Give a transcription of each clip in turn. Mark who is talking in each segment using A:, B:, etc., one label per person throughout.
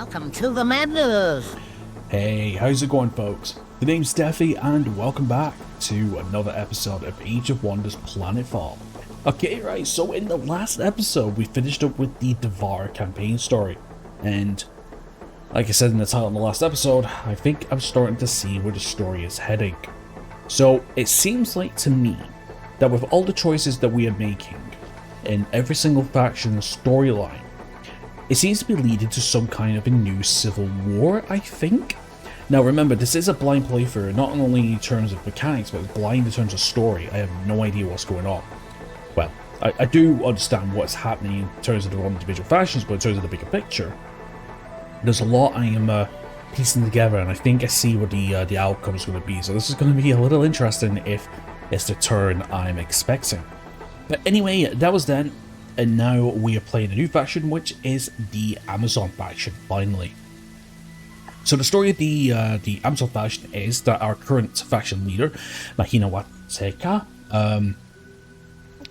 A: Welcome to the madness.
B: Hey, how's it going, folks? The name's Steffi, and welcome back to another episode of Age of Wonders Planetfall. Okay, right, so in the last episode, we finished up with the Devour campaign story, and like I said in the title of the last episode, I think I'm starting to see where the story is heading. So, it seems like to me that with all the choices that we are making in every single faction's storyline, it seems to be leading to some kind of a new civil war, I think. Now remember, this is a blind playthrough, not only in terms of mechanics, but blind in terms of story. I have no idea what's going on. Well, I do understand what's happening in terms of the individual factions, but in terms of the bigger picture, there's a lot I am piecing together, and I think I see what the outcome is going to be. So this is going to be a little interesting if it's the turn I'm expecting. But anyway, that was then. And now we are playing a new faction, which is the Amazon faction, finally. So the story of the Amazon faction is that our current faction leader, Mahina Wateka,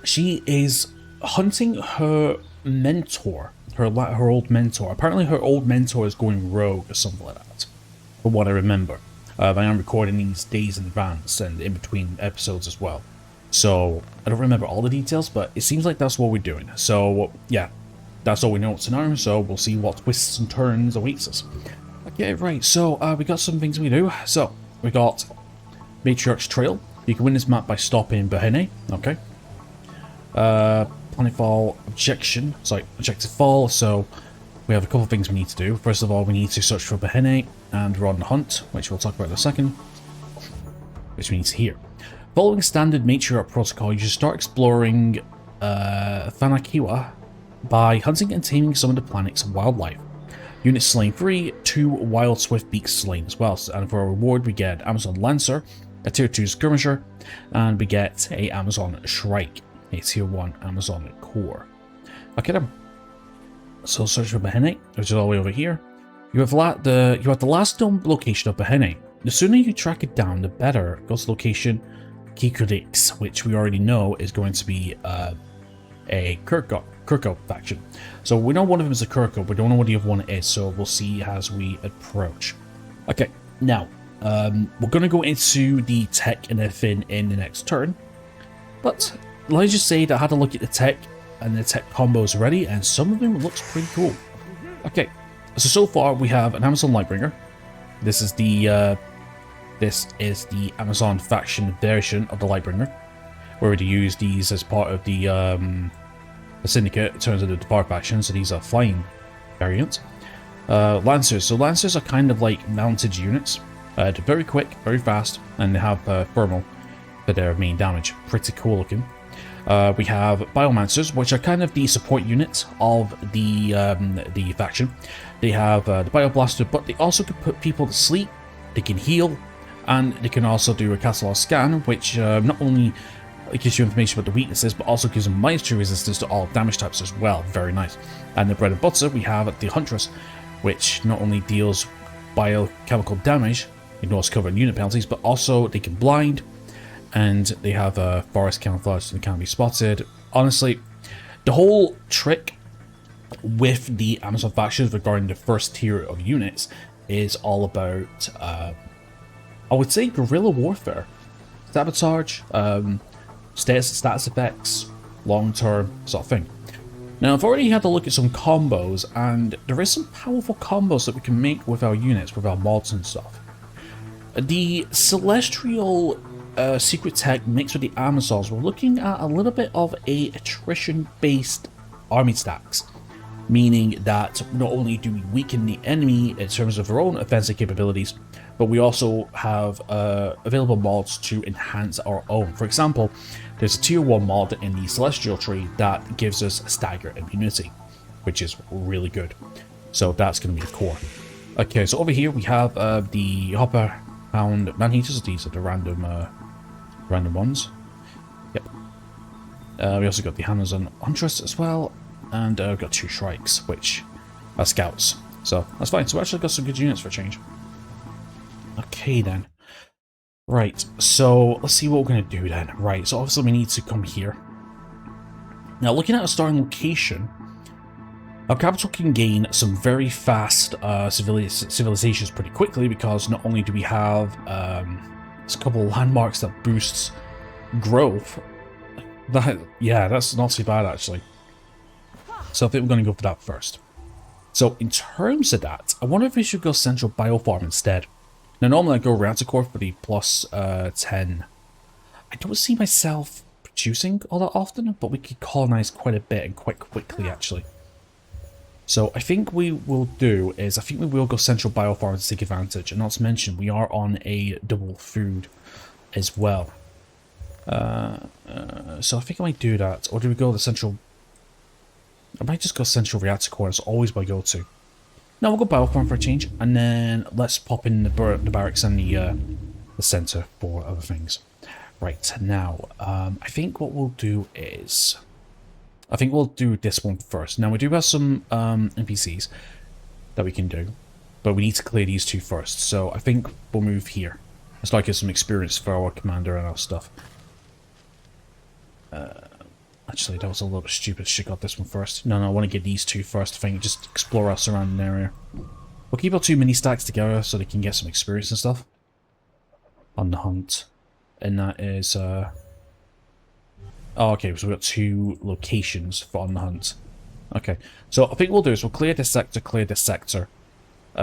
B: she is hunting her mentor, her old mentor. Apparently her old mentor is going rogue or something like that, from what I remember. I am recording these days in advance and in between episodes as well. So, I don't remember all the details, but it seems like that's what we're doing. So, yeah, that's all we know to know, so we'll see what twists and turns awaits us. Okay, right, so we got some things we do. So, we got Matriarch's Trail. You can win this map by stopping Bahene, okay. Planetfall Objective Fall, so we have a couple of things we need to do. First of all, we need to search for Bahene and run the hunt, which we'll talk about in a second, which we need to hear. Following standard matriarch protocol, you should start exploring Thanakiwa by hunting and taming some of the planet's wildlife. Units slain 3, 2 wild swift beaks slain as well, and for a reward we get Amazon Lancer, a tier 2 skirmisher, and we get a Amazon Shrike, a tier 1 Amazon core. Okay then. So search for Bahene, which is all the way over here. You have the last known location of Bahene. The sooner you track it down, the better. Go to location Kikurix, which we already know is going to be a Kirko faction. So we know one of them is a Kirko, we don't know what the other one is, so we'll see as we approach. Okay, now, we're going to go into the tech and everything in the next turn, but let's just say that I had to look at the tech and the tech combos already, and some of them looks pretty cool. Okay, so far we have an Amazon Lightbringer. This is the Amazon faction version of the Lightbringer. We already used these as part of the Syndicate in terms of the Devour faction, so these are flying variants. Lancers. So Lancers are kind of like mounted units. They're very quick, very fast, and they have thermal for their main damage. Pretty cool looking. We have Biomancers, which are kind of the support units of the faction. They have the Bioblaster, but they also can put people to sleep, they can heal, and they can also do a catalog scan, which not only gives you information about the weaknesses, but also gives them -2 resistance to all damage types as well. Very nice. And the bread and butter, we have the Huntress, which not only deals biochemical damage, ignores cover and unit penalties, but also they can blind, and they have a forest camouflage that can be spotted. Honestly, the whole trick with the Amazon factions regarding the first tier of units is all about I would say guerrilla warfare, sabotage, status effects, long-term sort of thing. Now, I've already had to look at some combos, and there is some powerful combos that we can make with our units, with our mods and stuff. The Celestial secret tech mixed with the Amazons, we're looking at a little bit of a attrition-based army stacks. Meaning that not only do we weaken the enemy in terms of our own offensive capabilities, but we also have available mods to enhance our own. For example, there's a tier 1 mod in the Celestial tree that gives us stagger immunity, which is really good. So that's going to be the core. Okay, so over here we have the Hopper Hound Man-Eaters. These are the random ones. Yep. We also got the Amazon Huntress as well. And we've got 2 Shrikes, which are scouts. So that's fine. So we actually got some good units for a change. Okay then. Right, so let's see what we're going to do then. Right, so obviously we need to come here. Now looking at a starting location, Our capital can gain some very fast civilizations pretty quickly, because not only do we have a couple of landmarks that boosts growth. Yeah, that's not too bad actually. So I think we're going to go for that first. So in terms of that, I wonder if we should go Central Biofarm instead. Now normally I go Reactor Core for the plus 10. I don't see myself producing all that often, but we could colonize quite a bit and quite quickly actually. So I think we will do is, I think we will go Central Biofarm to take advantage, and not to mention we are on a double food as well. So I think I might do that, or do we go the Central... I might just go Central Reactor Core, it's always my go-to. No, we'll go Biofarm for a change, and then let's pop in the barracks and the centre for other things. Right, now, I think what we'll do is... I think we'll do this one first. Now, we do have some NPCs that we can do, but we need to clear these two first. So I think we'll move here. It's like it's some experience for our commander and our stuff. Actually, that was a little bit stupid. Should got this one first. No, I want to get these two first. I think just explore our surrounding area. We'll keep our two mini stacks together so they can get some experience and stuff on the hunt. And that is... Oh, okay, so we've got two locations for on the hunt. Okay, so I think what we'll do is we'll clear this sector,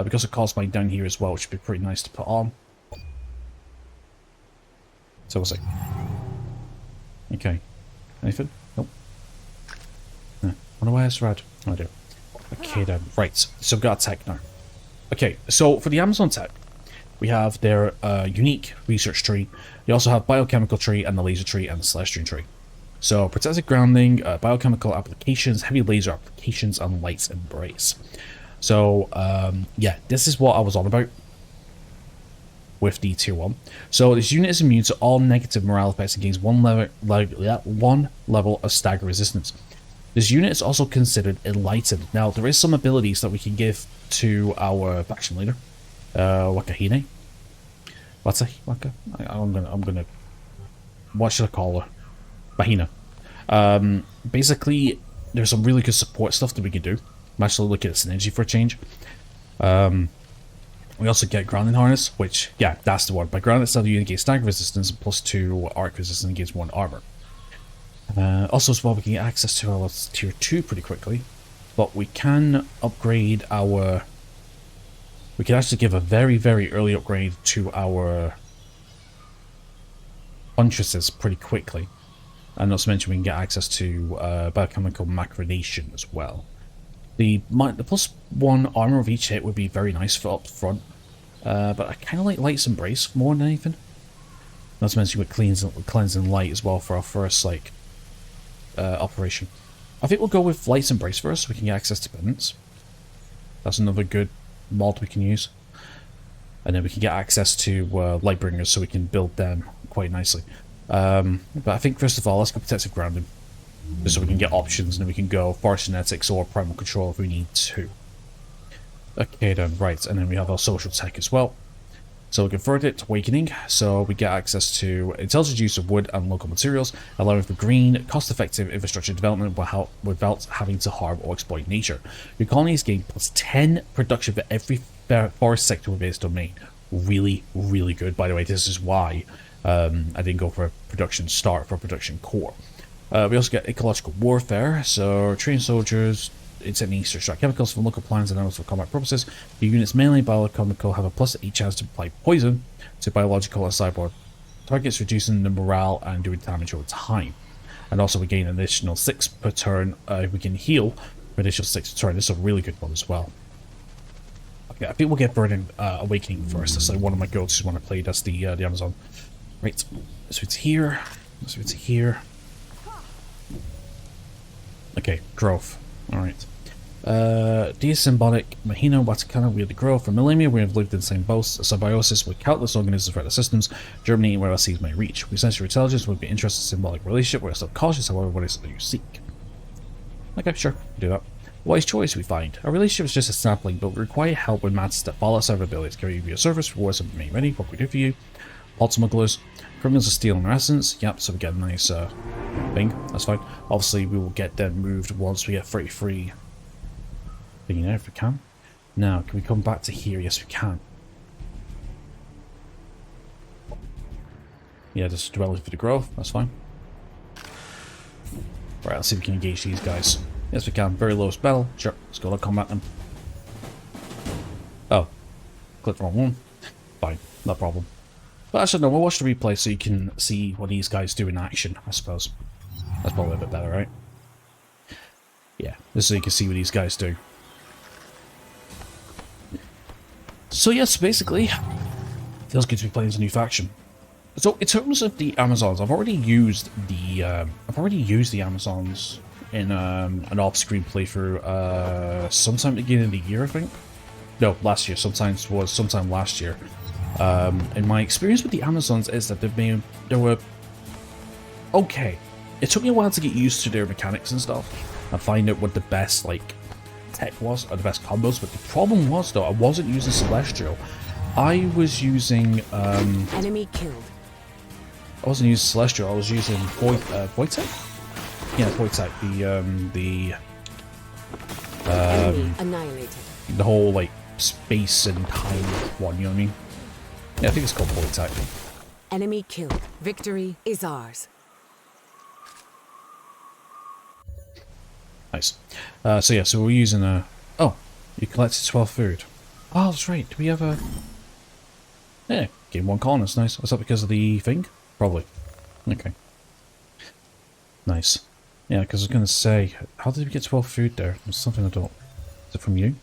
B: because of cost mine down here as well, which would be pretty nice to put on. So we'll see. Okay, anything? Nope. No. Wonder why it's red. Oh, I do. Okay then, right, so we've got a tech now. Okay, so for the Amazon tech, we have their unique research tree. You also have biochemical tree and the laser tree and the celestial tree. So, protected grounding, biochemical applications, heavy laser applications, and light's embrace. So, yeah, this is what I was on about with the tier 1. So, this unit is immune to all negative morale effects and gains one level of stagger resistance. This unit is also considered enlightened. Now, there is some abilities that we can give to our faction leader, Wakahine. What's Waka? I'm gonna. What should I call her? Bahina. Basically, there's some really good support stuff that we can do. I'm actually looking at synergy for a change. We also get grounding harness, which, yeah, that's the one. By grounding itself, you gain stagger resistance and +2 arc resistance against 1 armor. Also, as well, we can get access to our tier 2 pretty quickly. But we can upgrade our... We can actually give a very, very early upgrade to our Huntresses pretty quickly. And not to mention we can get access to biochemical macronation as well. The +1 armor of each hit would be very nice for up front. But I kind of like Light's Embrace more than anything. Not to mention with Cleansing Light as well for our first like operation. I think we'll go with Light's Embrace first so we can get access to pendants. That's another good mod we can use. And then we can get access to Lightbringers so we can build them quite nicely. But I think first of all, let's go Protective Grounding. Just so we can get options and then we can go Forest Genetics or Primal Control if we need to. Okay then, right, and then we have our social tech as well. So we convert it to Awakening, so we get access to intelligent use of wood and local materials, allowing for green, cost-effective infrastructure development without having to harm or exploit nature. Your colonies gain +10 production for every forest sector within its domain. Really, really good. By the way, this is why I didn't go for a production start for a production core. We also get ecological warfare, so train soldiers, techniques to extract chemicals from local plants and animals for combat purposes. The units, mainly biochemical, have a +8 chance to apply poison to biological and cyborg targets, reducing the morale and doing damage over time. And also we gain an additional 6 per turn. We can heal for additional 6 per turn. This is a really good one as well. Okay, I think we'll get Burning Awakening first. That's like one of my go-tos when I played as the Amazon. Right, so it's here. So it's here. Okay, growth. Alright. Symbiotic Mahina Watakana, we have the growth. For millennia, we have lived in symbiosis with countless organisms throughout the systems, germinating where our seeds may reach. We sense your intelligence would be interested in symbolic relationship. We're still cautious, however, what is it that you seek? Okay, sure, do that. Wise choice, we find. Our relationship is just a sampling, but we require help when matters that follow our abilities. Carry you your service, rewards and remain ready. What can we do for you? Pod smugglers. Criminals of steel and essence. Yep, so we get a nice thing. That's fine. Obviously, we will get them moved once we get 33 thingy there if we can. Now, can we come back to here? Yes, we can. Yeah, just dwelling for the growth. That's fine. Right, let's see if we can engage these guys. Yes, we can. Very low spell. Sure, let's go to combat them. Oh, click the wrong one. Fine, no problem. But actually, no, we'll watch the replay so you can see what these guys do in action, I suppose. That's probably a bit better, right? Yeah, just so you can see what these guys do. So yes, basically, feels good to be playing as a new faction. So in terms of the Amazons, I've already used the Amazons in an off-screen playthrough sometime at the beginning of the year, I think. No, last year. Sometime last year. And my experience with the Amazons is that they were okay. It took me a while to get used to their mechanics and stuff and find out what the best tech was or the best combos. But the problem was though, I wasn't using Celestial. I was using
C: enemy killed.
B: I wasn't using Celestial. I was using Void Tech. Yeah, Void Tech. The
C: Enemy annihilated.
B: The whole space and time one. You know what I mean? Yeah, I think it's called Void Tech.
C: Enemy killed. Victory is ours.
B: Nice. So yeah, so we're using a... Oh, you collected 12 food. Oh, that's right. Do we have a... Yeah, gain 1 colonist. Nice. Was that because of the thing? Probably. Okay. Nice. Yeah, because I was going to say, how did we get 12 food there? There's something I don't... Is it from you?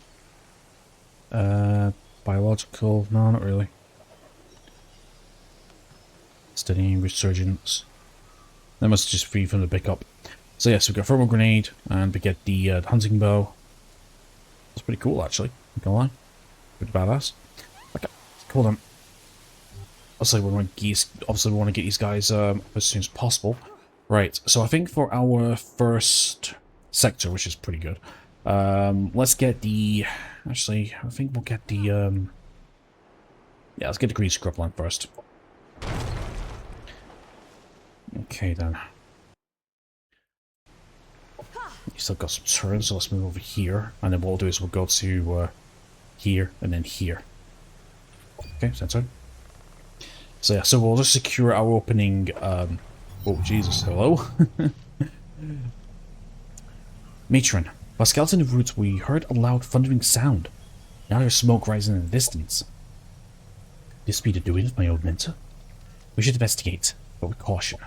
B: Biological? No, not really. Steadying resurgence. That must just be from the pickup. So yes, we've got thermal grenade, and we get the hunting bow. That's pretty cool, actually. Not gonna lie, pretty badass. Okay, cool then. Obviously, we want to get these guys up as soon as possible. Right. So I think for our first sector, which is pretty good, let's get the. Actually, I think we'll get the. Yeah, let's get the green scrubland first. Okay then. You still got some turns, so let's move over here. And then what we'll do is we'll go to here and then here. Okay, so that's it. So yeah, so we'll just secure our opening. Oh Jesus, hello. Matron, while scouting the route, we heard a loud thundering sound. Now there's smoke rising in the distance. Could this be the doing of my old mentor? We should investigate, but with caution.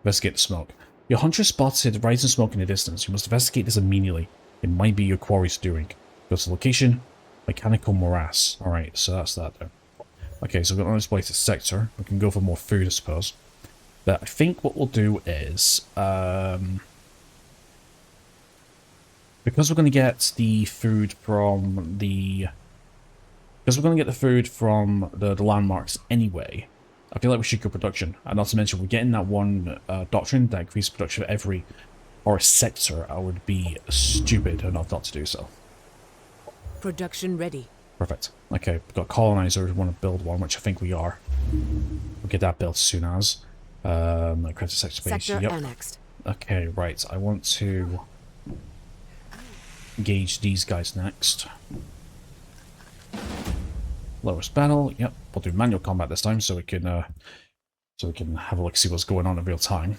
B: Investigate the smoke. Your hunter spotted rising smoke in the distance. You must investigate this immediately. It might be your quarry's doing. Go to the location. Mechanical morass. Alright, so that's that there. Okay, so we've got an unexploited sector. We can go for more food, I suppose. But I think what we'll do is... because we're going to get the food from the... Because we're going to get the food from the landmarks anyway, I feel like we should go production. And not to mention, we're getting that one doctrine that increases production for every or sector. I would be stupid enough not to do so.
C: Production ready.
B: Perfect. Okay, we've got colonizer. We want to build one, which I think we are. We'll get that built as soon as. Credit sector base.
C: Sector
B: Yep.
C: annexed.
B: Okay, right. I want to engage these guys next. Lowest battle. Yep, we'll do manual combat this time, so we can have a look, see what's going on in real time.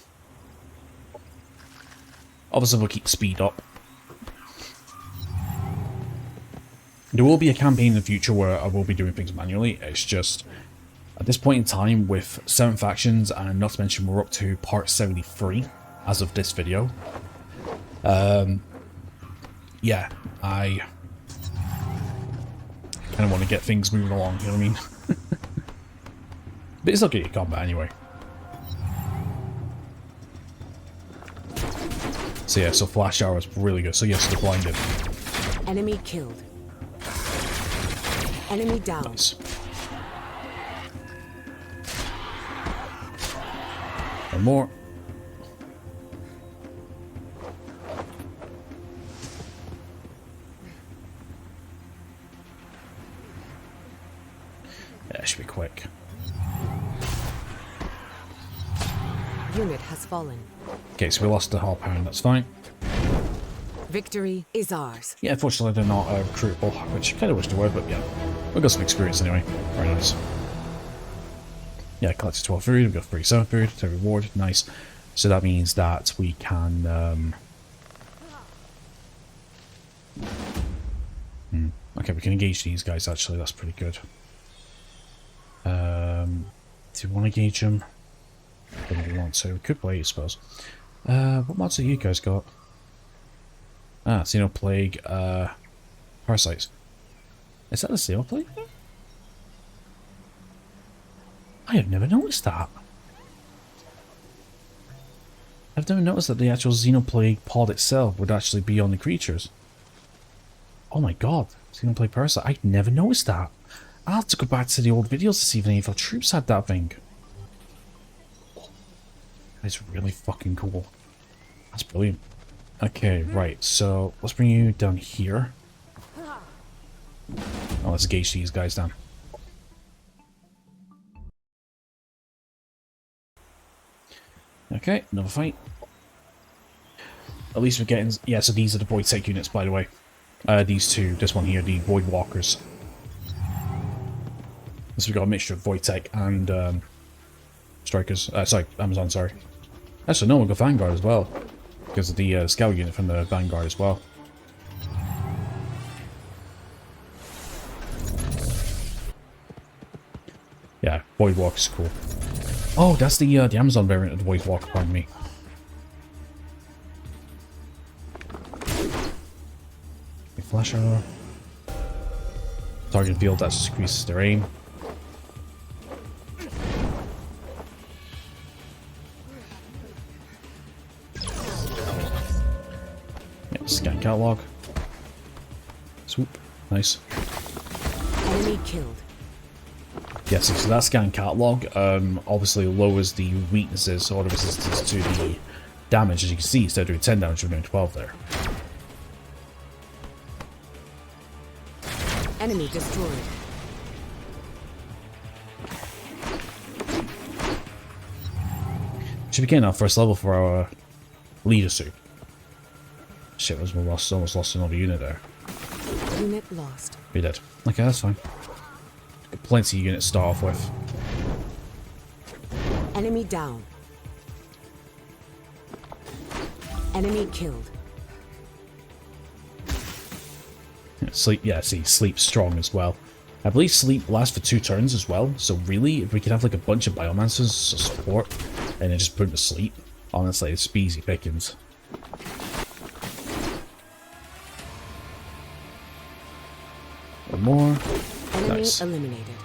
B: Obviously, we'll keep speed up. There will be a campaign in the future where I will be doing things manually. It's just at this point in time, with 7 factions, and not to mention we're up to part 73 as of this video. Yeah, I kind of want to get things moving along, you know what I mean? But it's okay to combat anyway. So yeah, so flash hour is really good. So yes, they're blinded.
C: Enemy killed. Enemy down.
B: Nice. One more. Yeah, it should be quick.
C: Unit has fallen.
B: Okay, so we lost the half pound, that's fine.
C: Victory is ours.
B: Yeah, unfortunately they're not recruitable, which I kind of wish they were, but yeah. We've got some experience anyway. Very nice. Yeah, collected 12 food, we've got 37 food, to reward, nice. So that means that we can... Okay, we can engage these guys actually, that's pretty good. Do we want to engage them? Don't really want to. We could wait, I suppose. What mods have you guys got? Ah, Xenoplague, Parasites. Is that a Xenoplague? I have never noticed that. I've never noticed that the actual Xenoplague pod itself would actually be on the creatures. Oh my god, Xenoplague Parasite. I've never noticed that. I'll have to go back to the old videos to see if any of our troops had that thing. That's really fucking cool. That's brilliant. Okay, right, so let's bring you down here. Oh, let's gauge these guys down. Okay, another fight. At least we're getting... Yeah, so these are the Void Tech units, by the way. These two, this one here, the Void Walkers. So we've got a mixture of Void Tech and Strikers. Sorry, Amazon, sorry. Actually, no, we've got Vanguard as well. Because of the Scout unit from the Vanguard as well. Yeah, Void Walker's cool. Oh, that's the Amazon variant of the Void Walker, pardon me. Flasher. Target field, that just increases their aim. Yeah, scan catalog. Swoop. Nice.
C: Enemy killed.
B: Yes, so that scan catalog obviously lowers the weaknesses or the resistance to the damage. As you can see, instead of doing 10 damage, we're doing 12 there.
C: Enemy destroyed.
B: Should be getting our first level for our leader suit. Shit, we almost lost another unit there.
C: Unit lost.
B: We did. Okay, that's fine. Got plenty of units to start off with.
C: Enemy down. Enemy killed.
B: Sleep, yeah, see, Sleep's strong as well. I believe Sleep lasts for 2 turns as well, so really, if we could have like a bunch of Biomancers to support, and then just put them to sleep, honestly, it's easy pickings. One more.
C: Enemy
B: Nice.
C: eliminated.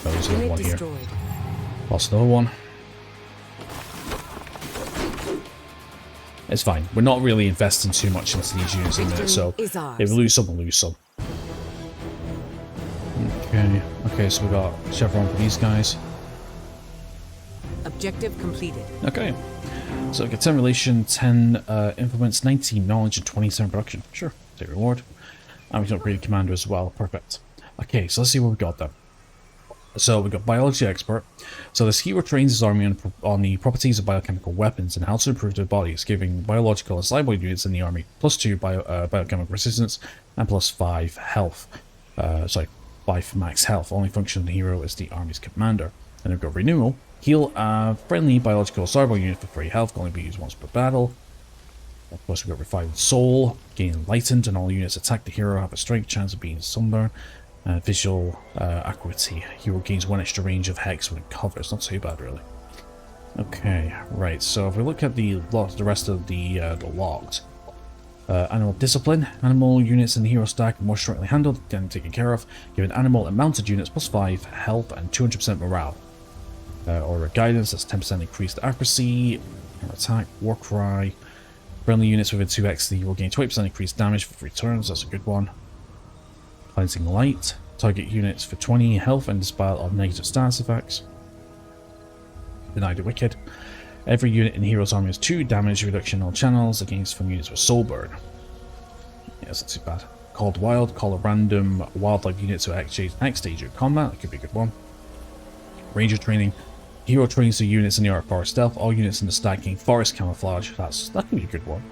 B: Oh, there's another
C: Unit
B: one here.
C: destroyed.
B: Lost another one. It's fine. We're not really investing too much into these units in there, so if we lose some, we'll lose some. Okay, so we got Chevron for these guys.
C: Objective completed.
B: Okay. So we get 10 relation, 10 implements, 19 knowledge, and 27 production. Sure, take reward. And we can upgrade the commander as well. Perfect. Okay, so let's see what we got then. So we got biology expert. So this hero trains his army on the properties of biochemical weapons and how to improve their bodies, giving biological and cyborg units in the army +2 biochemical resistance and +5 health. 5 max health. Only function of the hero is the army's commander. And we've got renewal. Heal a friendly biological cyborg unit for 3 health, can only be used once per battle. Of course, we've got Refined Soul, gain Enlightened, and all units attack the hero have a strength chance of being sunburned. Visual accuracy. Hero gains 1 extra range of hex when it covers. Not too bad, really. Okay, right. So if we look at the rest of the logs, animal discipline. Animal units in the hero stack are more strictly handled and taken care of. Given animal and mounted units +5 health and 200% morale. Or guidance, that's 10% increased accuracy. Attack, war cry. Friendly units within 2x, will gain 20% increased damage for 3 turns. That's a good one. Cleansing Light. Target units for 20 health and dispel of negative status effects. Deny the Wicked. Every unit in the hero's army has 2 damage reduction on channels against from units with soul burn. Yeah, that's not too bad. Called Wild. Call a random wildlife unit to X stage of combat. That could be a good one. Ranger training. Hero trains the units in the art of forest stealth. All units in the stack gain forest camouflage. That could be a good one.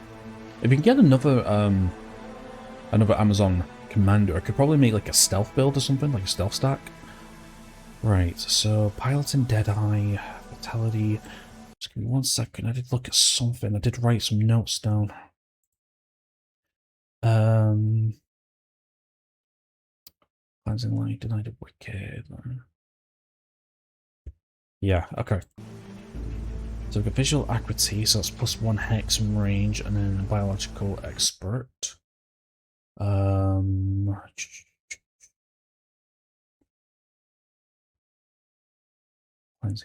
B: If we can get another Amazon commander, I could probably make like a stealth build or something, like a stealth stack. Right, so piloting Deadeye, fatality. Just give me 1 second. I did look at something. I did write some notes down. Cleansing light, denied of wicked. Yeah, okay. So we've got visual acuity, so it's +1 hex in range, and then biological expert. Cleansing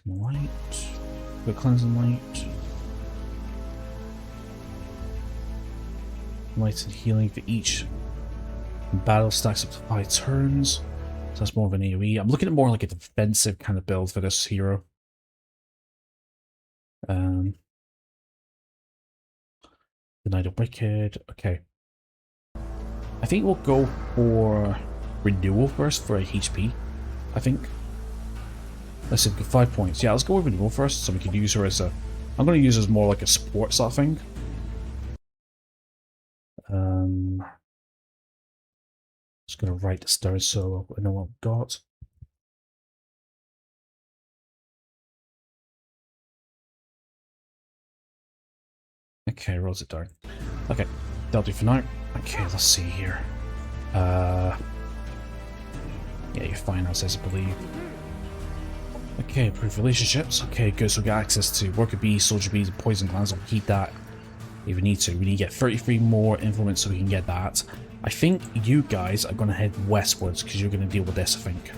B: light. Got cleansing light. Light and healing for each battle stacks up to 5 turns. So that's more of an AoE. I'm looking at more like a defensive kind of build for this hero. The Knight of Wicked. Okay. I think we'll go for Renewal first for a HP. I think. Let's see, 5 points. Yeah, let's go with Renewal first, so we can use her as a... I'm going to use her as more like a support sort of thing. Just going to write this down so I know what I've got. Okay, rolls it down. Okay, that'll do for now. Okay, let's see here. Yeah, your finances, I believe. Okay, approved relationships. Okay, good. So we got access to worker bees, soldier bees, and poison glands. We'll keep that if we need to. We need to get 33 more influence so we can get that. I think you guys are going to head westwards because you're going to deal with this, I think.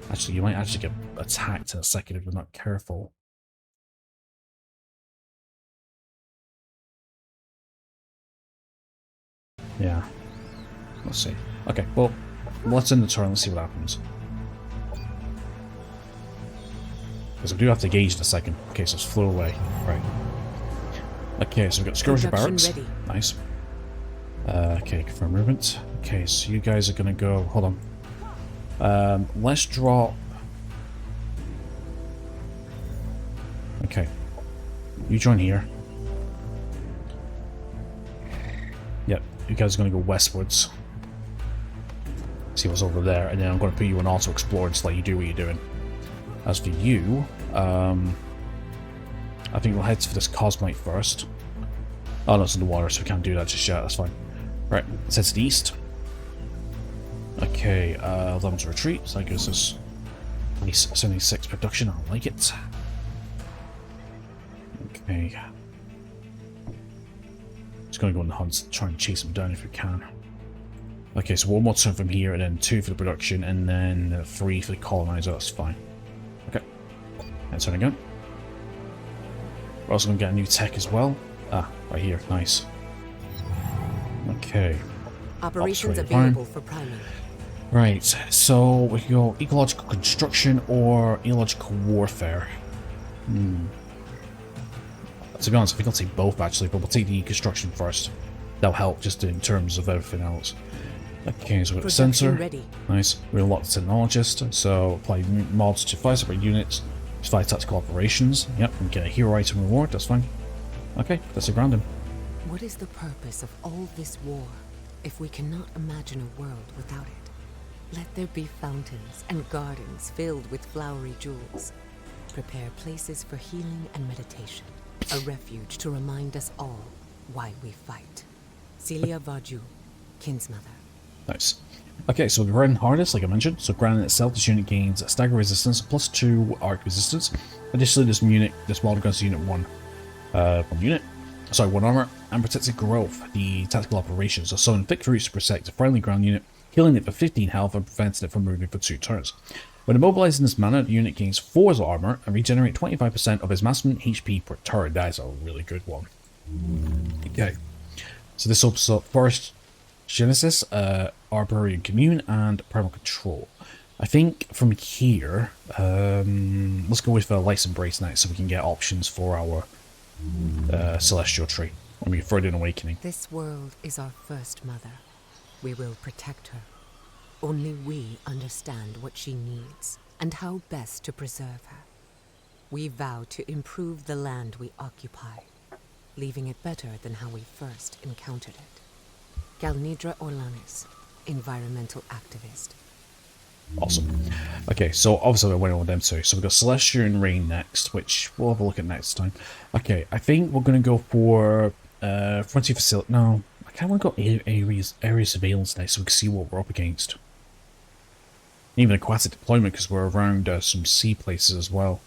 B: Actually, you might actually get attacked in a second if we're not careful. Yeah. Let's see. Okay, well, let's end the turn. Let's see what happens. Because we do have to gauge in a second. Okay, so it's flow away. Right. Okay, so we've got skirmisher barracks.
C: Ready.
B: Nice. Okay, confirm movement. Okay, so you guys are gonna go. Hold on. Let's drop. Okay. You join here. Yep, you guys are gonna go westwards. See what's over there, and then I'm gonna put you on auto explore and just let you do what you're doing. As for you, I think we'll head for this Cosmite first. Oh no, it's in the water, so we can't do that just yet, that's fine. Right, let's head to the east. Okay, 11 to retreat, so that gives us 76 production, I like it. Okay. Just gonna go on the hunt, try and chase them down if we can. Okay, so 1 more turn from here, and then 2 for the production, and then 3 for the colonizer, that's fine. Okay, let's turn again. We're also gonna get a new tech as well. Ah, right here, nice. Okay.
C: Operations available for priming.
B: Right, so we go ecological construction or ecological warfare. To be honest, I think I'll take both actually, but we'll take the construction first. That'll help just in terms of everything else. Okay, so we've got the sensor.
C: Ready.
B: Nice. We're a lot of technologist, so apply mods to 5 separate units. 5 tactical operations. Yep, and get a hero item reward, that's fine. Okay, that's a grounding.
C: What is the purpose of all this war if we cannot imagine a world without it? Let there be fountains and gardens filled with flowery jewels. Prepare places for healing and meditation. A refuge to remind us all why we fight. Celia Varju, Kinsmother.
B: Nice. Okay, so we're in hardest, like I mentioned. So granite itself, this unit gains stagger resistance plus 2 arc resistance. Additionally, this model goes to unit 1. 1 armor, and protected growth, the tactical operations. So summon thick roots to protect a friendly ground unit, healing it for 15 health and preventing it from moving for 2 turns. When immobilized in this manner, the unit gains 4 armor and regenerate 25% of its maximum HP per turn. That is a really good one. Okay, so this opens up first Genesis, Arboreal Commune, and Primal Control. I think from here, let's go with Light's Embrace next so we can get options for our Celestial Tree. I mean, Further Awakening.
C: This world is our first mother. We will protect her. Only we understand what she needs and how best to preserve her. We vow to improve the land we occupy, leaving it better than how we first encountered it. Galnidra Orlanis, environmental activist.
B: Awesome. Okay, so obviously I went on with them too. So we've got Celestia and Rain next, which we'll have a look at next time. Okay, I think we're going to go for Frontier Facility. No, I kind of want to go area surveillance next so we can see what we're up against. Even aquatic deployment because we're around some sea places as well.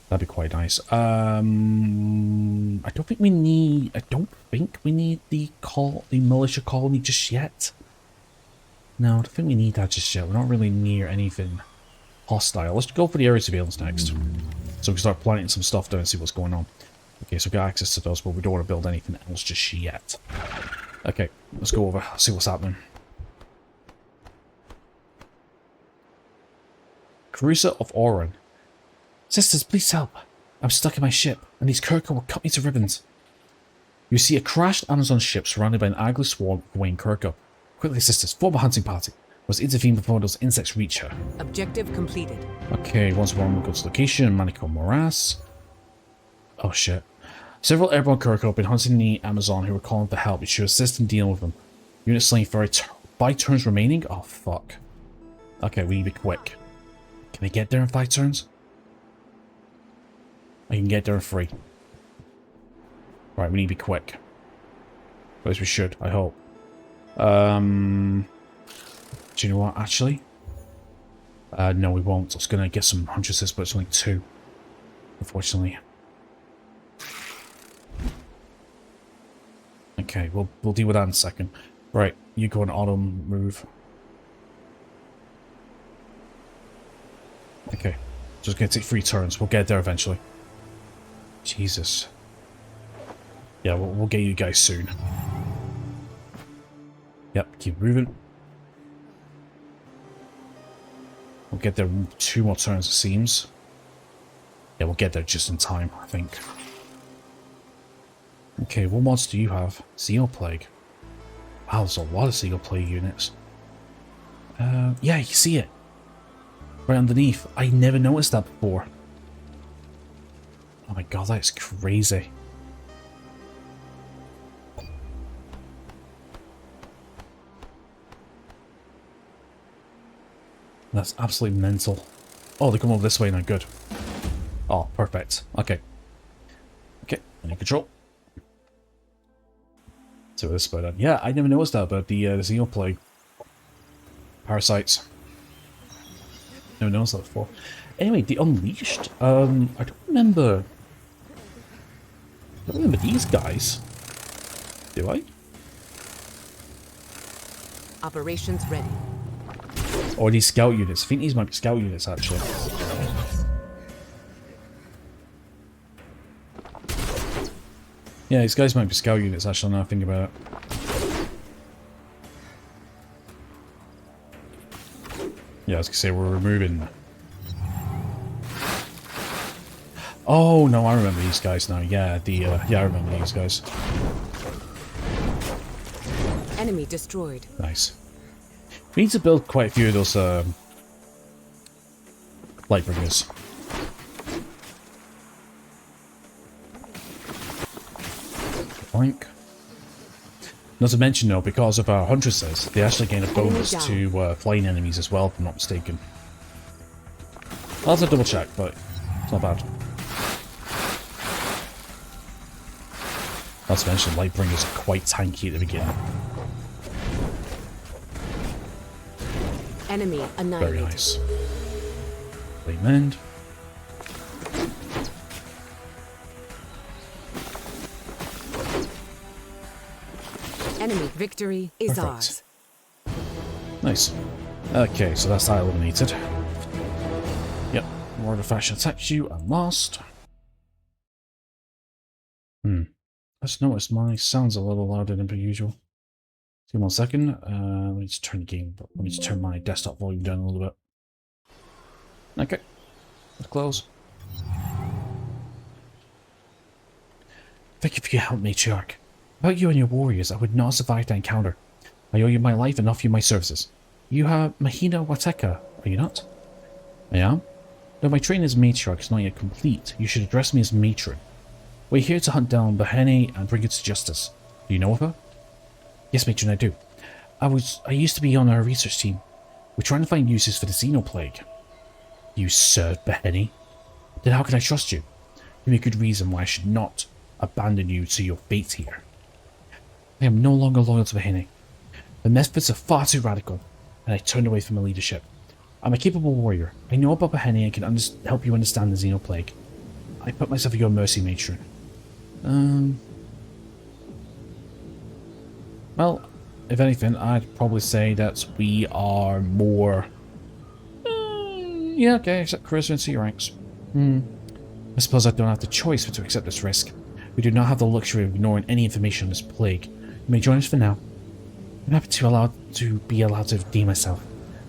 B: That'd be quite nice. I don't think we need the militia colony just yet. No, I don't think we need that just yet. We're not really near anything hostile. Let's go for the area surveillance next. So we can start planting some stuff down and see what's going on. Okay, so we got access to those, but we don't want to build anything else just yet. Okay, let's go over, see what's happening. Carusa of Oran. Sisters, please help. I'm stuck in my ship, and these Kirka will cut me to ribbons. You see a crashed Amazon ship surrounded by an ugly swarm of Wayne Kirka. Quickly, sisters, form a hunting party. Must intervene before those insects reach her.
C: Objective completed.
B: Okay, once we're on, we'll go to location and Manico Morass. Oh shit. Several airborne Kirka have been hunting the Amazon who are calling for help. You should assist in dealing with them. Unit slain for 5 turns remaining? Oh fuck. Okay, we need to be quick. Can I get there in 5 turns? I can get there in 3. Right, we need to be quick. At least we should, I hope. Do you know what, actually? No, we won't. I was going to get some huntresses, but it's only 2. Unfortunately. Okay, we'll deal with that in a second. Right, you go and auto move. Okay, just going to take 3 turns. We'll get there eventually. Jesus. Yeah, we'll get you guys soon. Yep, keep moving. We'll get there 2 more turns, it seems. Yeah, we'll get there just in time, I think. Okay, what mods do you have? Seal Plague. Wow, there's a lot of Seal Plague units. Yeah, you see it. Right underneath. I never noticed that before. Oh my god, that's crazy. That's absolutely mental. Oh, they come over this way now, good. Oh, perfect. Okay. Okay, under control. So this about that. Yeah, I never noticed that about the Xeno Plague. Parasites. Never noticed that before. Anyway, the Unleashed. I don't remember these guys. Do I?
C: Operations ready.
B: Or these scout units. I think these might be scout units, actually. Yeah, these guys might be scout units, actually, now I think about it. Yeah, I was going to say, we're removing... Oh, no, I remember these guys now. Yeah, yeah, I remember these guys.
C: Enemy destroyed.
B: Nice. We need to build quite a few of those Lightbringers. Blank. Not to mention though, because of our huntresses, they actually gain a bonus to flying enemies as well, if I'm not mistaken. I'll have to double check, but it's not bad. Not to mention, Lightbringers are quite tanky at the beginning.
C: Enemy annihilated.
B: Very nice. Flame end.
C: Enemy victory is
B: Perfect.
C: ours.
B: Nice. Okay, so that's that eliminated. Yep. Ward of Fashion attacked you and lost. I just noticed my sound's a little louder than per usual. Give me 1 second. Let me just turn the game. Let me just turn my desktop volume down a little bit. Okay. Let's close. Thank you for your help, Matriarch. Without you and your warriors, I would not have survived the encounter. I owe you my life and offer you my services. You are Mahina Wateka, are you not? I am? Though my training as matriarch is not yet complete, you should address me as matron. We're here to hunt down Bahene and bring it to justice. Do you know of her? Yes, matron, I do. I used to be on our research team. We're trying to find uses for the Xenoplague. You served Bahene? Then how can I trust you? Give me a good reason why I should not abandon you to your fate here. I am no longer loyal to Bahene. The methods are far too radical, and I turned away from the leadership. I'm a capable warrior. I know about Bahene and can help you understand the Xenoplague. I put myself at your mercy, matron. Well, if anything, I'd probably say that we are more... yeah, okay, accept charisma and see ranks. I suppose I don't have the choice but to accept this risk. We do not have the luxury of ignoring any information on this plague. You may join us for now. I'm happy to be allowed to redeem myself.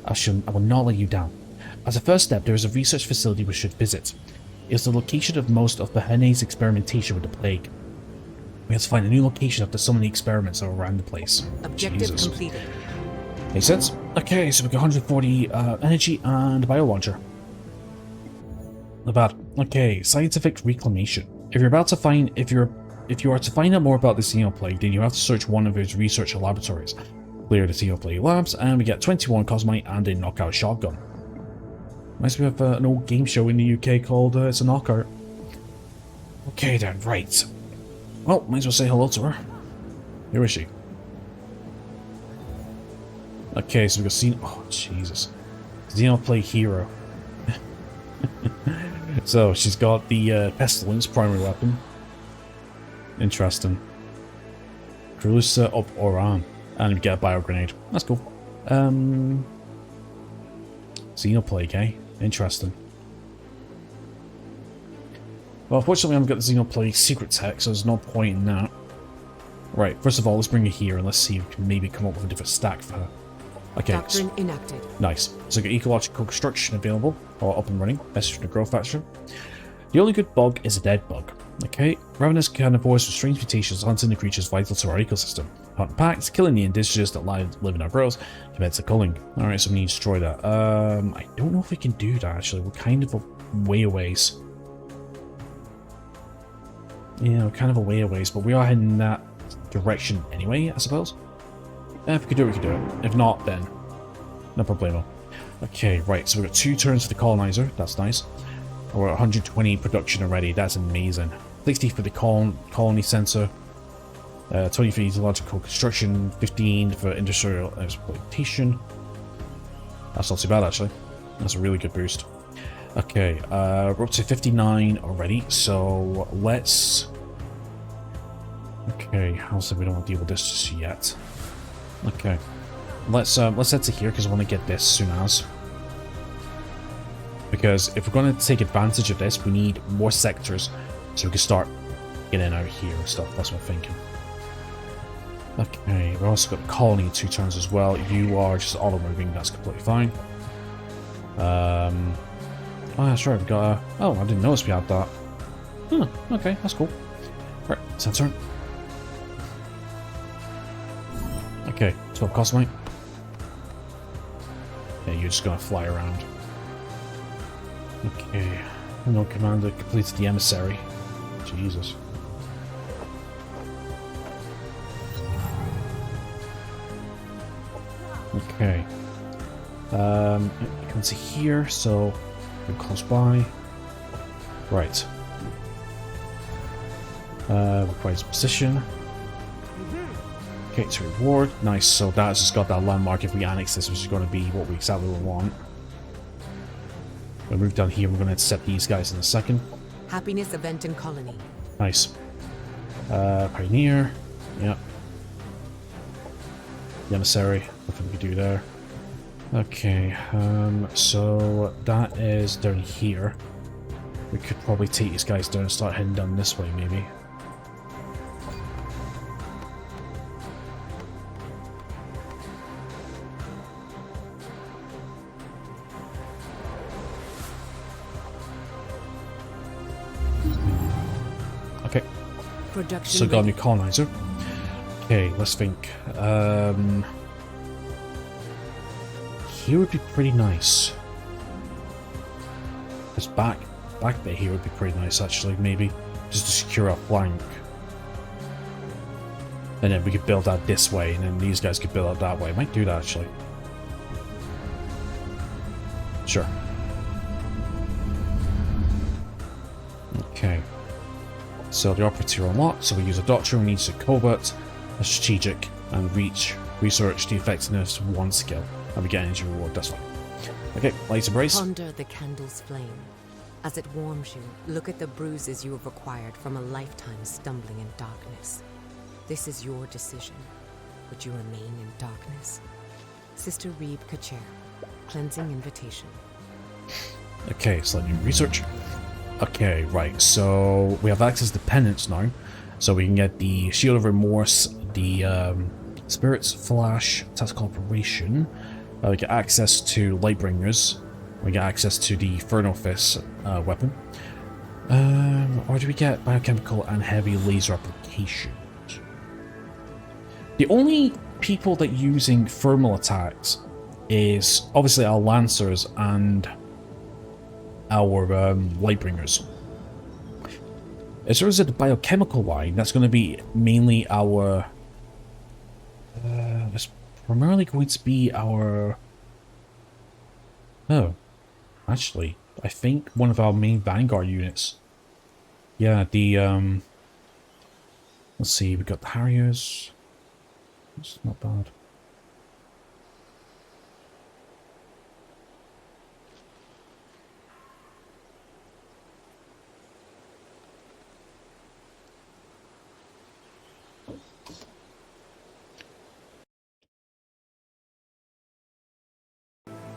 B: I will not let you down. As a first step, there is a research facility we should visit. It is the location of most of Bahene's experimentation with the plague. We have to find a new location after so many experiments are around the place.
C: Objective completed.
B: Makes sense? Okay, so we got 140 energy and a bio launcher. Not bad. Okay, scientific reclamation. If you are to find out more about the Xenoplague, then you have to search one of his research laboratories. Clear the Xenoplague labs, and we get 21 cosmite and a knockout shotgun. Reminds me of an old game show in the UK called It's a Knockout. Okay then, right. Well, might as well say hello to her. Where is she? Okay, so we've got oh, Jesus. Xenoplague hero. So, she's got the Pestilence primary weapon. Interesting. Cruiser of Oran. And we get a bio grenade. That's cool. Xenoplague, eh? Interesting. Well, unfortunately, we haven't got the Xenoplague secret tech, so there's no point in that. Right, first of all, let's bring her here and let's see if we can maybe come up with a different stack for her. Okay.
C: Doctrine enacted.
B: Nice. So we got ecological construction available, or up and running. Message from the growth factory. The only good bug is a dead bug. Okay, ravenous carnivores with strange mutations hunting the creatures vital to our ecosystem. Hunt packs, killing the indigenous that live in our growth, commence the culling. Alright, so we need to destroy that. I don't know if we can do that actually. We're kind of a way away. Yeah, we're kind of a way away, but we are heading in that direction anyway, I suppose. If we could do it, we could do it. If not, then no problemo. Okay, right, so we've got 2 turns for the colonizer. That's nice. We're at 120 production already. That's amazing. 60 for the colony sensor. 20 for ecological construction. 15 for industrial exploitation. That's not too bad, actually. That's a really good boost. Okay, we're up to 59 already, so let's... Okay, I'll say we don't want to deal with this just yet. Okay, let's head to here because I want to get this soon as. Because if we're going to take advantage of this, we need more sectors so we can start getting out here and stuff. That's what I'm thinking. Okay, we've also got the colony in 2 turns as well. If you are just auto-moving, that's completely fine. Oh, that's right, we got oh, I didn't notice we had that. Huh, okay, that's cool. Right, it's our turn. Okay, 12 cosmite. Yeah, you're just gonna fly around. Okay, no commander completed the emissary. Jesus. Okay. You can see here, so we're close by. Right. Requires position. Okay, to reward. Nice, so that's just got that landmark if we annex this, which is going to be what we exactly want. We'll move down here, we're going to intercept these guys in a second.
C: Happiness event in colony.
B: Nice. Pioneer. Yep. The emissary. Nothing we can do there. Okay, so that is down here. We could probably take these guys down and start heading down this way, maybe. Okay.
C: Production
B: So got a new colonizer. Okay, let's think. Here would be pretty nice. This back bit here would be pretty nice, actually, maybe. Just to secure a flank. And then we could build that this way, and then these guys could build out that way. I might do that, actually. Sure. Okay. So the operator unlocked, so we use a doctrine, needs a covert, a strategic, and research the effectiveness of one skill. And we get energy reward, that's fine. Okay, light embrace.
C: Ponder the candle's flame. As it warms you, look at the bruises you have acquired from a lifetime stumbling in darkness. This is your decision. Would you remain in darkness? Sister Reeb Kacher, cleansing invitation.
B: Okay, so let me research. Okay, right, so we have access to penance now. So we can get the Shield of Remorse, the Spirit's Flash, Tactical Operation. We get access to Lightbringers. We get access to the Infernal Fist weapon. Or do we get Biochemical and Heavy Laser Application? The only people that using thermal attacks is obviously our Lancers and our Lightbringers. As far as the biochemical line, that's going to be mainly our... it's primarily going to be our... Oh, actually, I think one of our main Vanguard units. Yeah, the... let's see, we got the Harriers. It's not bad.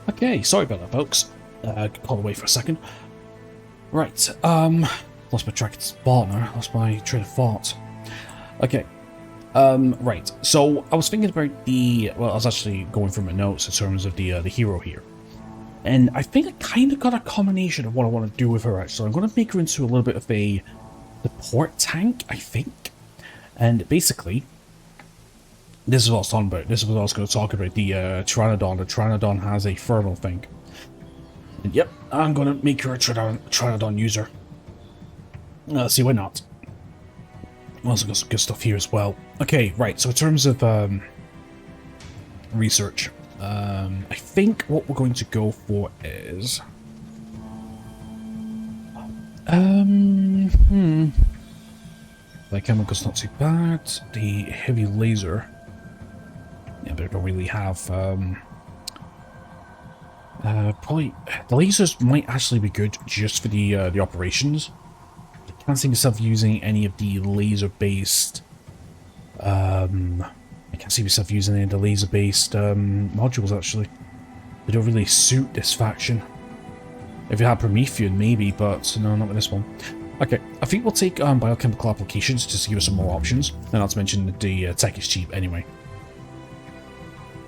B: Okay, sorry about that, folks. Call away for a second. Right, lost my track of partner, lost my train of thought. Okay, right, so I was thinking about the, well, I was actually going through my notes in terms of the hero here. And I think I kind of got a combination of what I want to do with her, actually. I'm going to make her into a little bit of a support tank, I think. And basically, this is what I was talking about. This is what I was going to talk about. The Pteranodon. The Pteranodon has a thermal thing. And yep, I'm going to make her a Pteranodon user. Let's see, why not? Also got some good stuff here as well. Okay, right, so in terms of research, I think what we're going to go for is... The chemical's not too bad. The heavy laser... Yeah, but I don't really have... probably... The lasers might actually be good just for the operations. I can't see myself using any of the laser-based... I can't see myself using any of the laser-based modules, actually. They don't really suit this faction. If you had Promethean, maybe, but no, not with this one. Okay, I think we'll take biochemical applications just to give us some more options. And not to mention the tech is cheap anyway.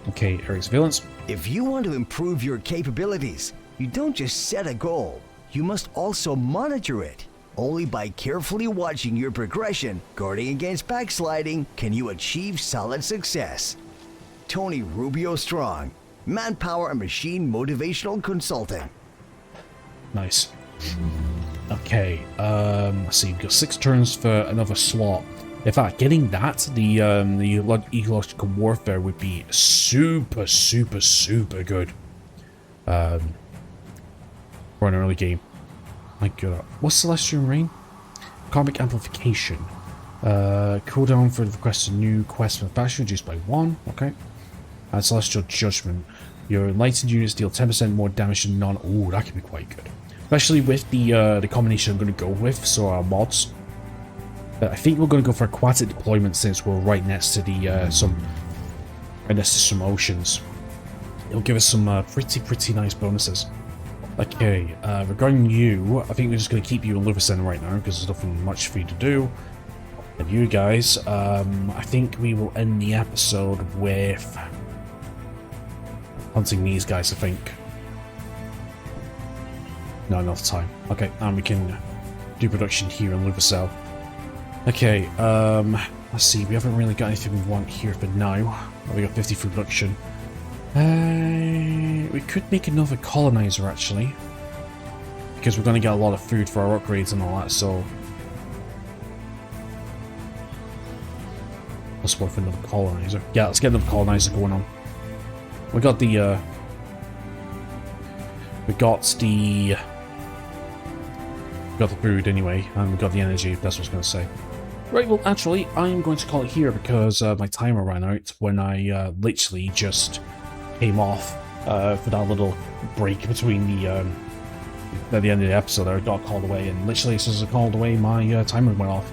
B: Okay, area surveillance.
D: If you want to improve your capabilities, you don't just set a goal, you must also monitor it. Only by carefully watching your progression, guarding against backsliding, can you achieve solid success. Tony Rubio Strong, Manpower and Machine Motivational Consultant.
B: Nice. Okay, let's see, we've got 6 turns for another slot. In fact, getting that, the ecological warfare would be super, super, super good. For an early game. My god. What's Celestial Rain? Karmic Amplification. Cooldown for the request of new quest from the faction reduced by 1. Okay. And Celestial Judgment. Your enlightened units deal 10% more damage than none. Ooh, that could be quite good. Especially with the combination I'm going to go with, so our mods. But I think we're going to go for aquatic deployment since we're right next to the some oceans. It'll give us some pretty nice bonuses. Okay, regarding you, I think we're just going to keep you in Luvicen right now because there's nothing much for you to do. And you guys, I think we will end the episode with hunting these guys, I think. No, enough time. Okay, and we can do production here in Luvicel. Okay, let's see, we haven't really got anything we want here for now. We got 50 for production. We could make another colonizer, actually. because we're going to get a lot of food for our upgrades and all that, so... Let's work for another colonizer. Yeah, let's get another colonizer going on. We got the, We got the food anyway, and we got the energy, if that's what I was going to say. Right, well, actually, I'm going to call it here because my timer ran out when I literally just came off for that little break between the at the end of the episode. I got called away, and literally as soon as I called away, my timer went off.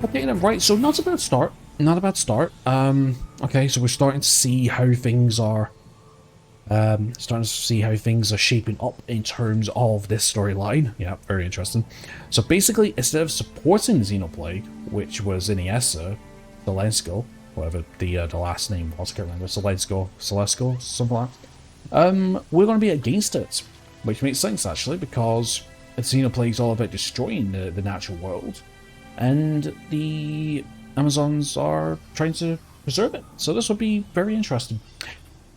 B: Okay, then, right, so not a bad start. Not a bad start. Okay, so we're starting to see how things are. Starting to see how things are shaping up in terms of this storyline. Yeah, very interesting. So basically, instead of supporting the Xenoplague, which was in Iessa, Zelensko, whatever the last name was, I can't remember, Celesco, something like that. We're going to be against it, which makes sense actually, because the Xenoplague is all about destroying the natural world, and the Amazons are trying to preserve it. So this will be very interesting.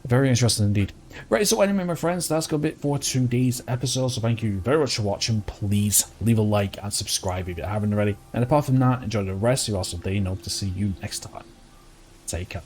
B: Very interesting indeed. Right, so anyway, my friends, that's going to be it for today's episode. So thank you very much for watching. Please leave a like and subscribe if you haven't already. And apart from that, enjoy the rest of your awesome day and hope to see you next time. Take care.